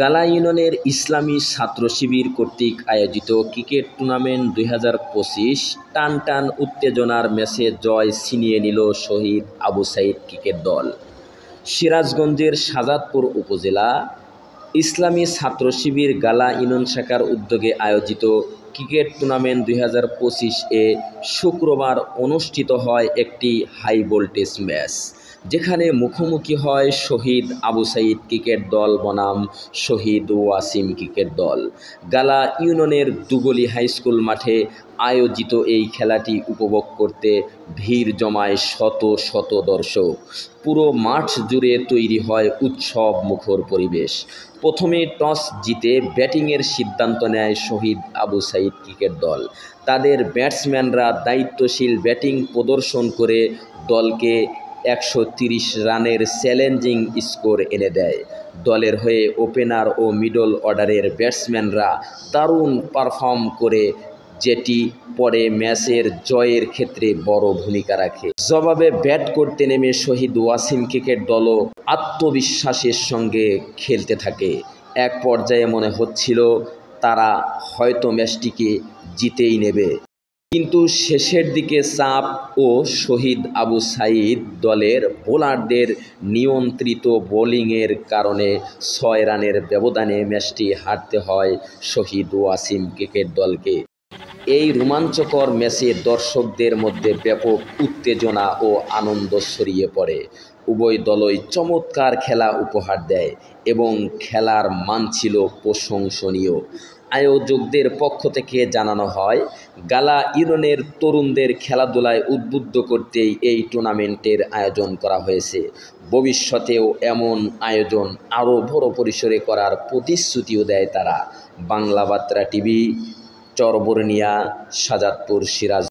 গালা ইউনিয়নের ইসলামী ছাত্র শিবির কর্তৃক আয়োজিত ক্রিকেট টুর্নামেন্ট 2025 টান টান উত্তেজনার ম্যাচে জয় ছিনিয়ে নিল শহীদ আবু সাঈদ ক্রিকেট দল। সিরাজগঞ্জের শাহজাদপুর উপজেলা ইসলামী ছাত্র শিবির গালা ইউনিয়ন শাখার উদ্যোগে আয়োজিত ক্রিকেট টুর্নামেন্ট 2025 এ শুক্রবার অনুষ্ঠিত হয় একটি হাই ভোল্টেজ ম্যাচ, যেখানে মুখোমুখি হয় শহীদ আবু সাঈদ ক্রিকেট দল বনাম শহীদ ওয়াসিম ক্রিকেট দল। গালা ইউনিয়নের দুগলি হাইস্কুল মাঠে আয়োজিত এই খেলাটি উপভোগ করতে ভিড় জমায় শত শত দর্শক। পুরো মাঠ জুড়ে তৈরি হয় উৎসব মুখর পরিবেশ। প্রথমে টস জিতে ব্যাটিংয়ের সিদ্ধান্ত নেয় শহীদ আবু সাঈদ ক্রিকেট দল। তাদের ব্যাটসম্যানরা দায়িত্বশীল ব্যাটিং প্রদর্শন করে দলকে 130 রানের চ্যালেঞ্জিং স্কোর এনে দেয়। দলের হয়ে ওপেনার ও মিডল অর্ডারের ব্যাটসম্যানরা দারুণ পারফর্ম করে, যেটি পরে ম্যাচের জয়ের ক্ষেত্রে বড় ভূমিকা রাখে। জবাবে ব্যাট করতে নেমে শহীদ ওয়াসিম ক্রিকেট দলও আত্মবিশ্বাসের সঙ্গে খেলতে থাকে। এক পর্যায়ে মনে হচ্ছিল তারা হয়তো ম্যাচটিকে জিতেই নেবে, কিন্তু শেষের দিকে চাপ ও শহীদ আবু সাঈদ দলের বোলারদের নিয়ন্ত্রিত বোলিংয়ের কারণে 6 রানের ব্যবধানে ম্যাচটি হারতে হয় শহীদ ওয়াসিম ক্রিকেট দলকে। এই রোমাঞ্চকর ম্যাচে দর্শকদের মধ্যে ব্যাপক উত্তেজনা ও আনন্দ ছড়িয়ে পড়ে। উভয় দলই চমৎকার খেলা উপহার দেয় এবং খেলার মান ছিল প্রশংসনীয়। আয়োজকদের পক্ষ থেকে জানানো হয়, গালা ইউনিয়নের তরুণদের খেলাধুলায় উদ্বুদ্ধ করতেই এই টুর্নামেন্টের আয়োজন করা হয়েছে। ভবিষ্যতেও এমন আয়োজন আরও বড় পরিসরে করার প্রতিশ্রুতিও দেয় তারা। বাংলা বার্তা টিভি, চরবর্ণিয়া, শাহজাদপুর, সিরাজ।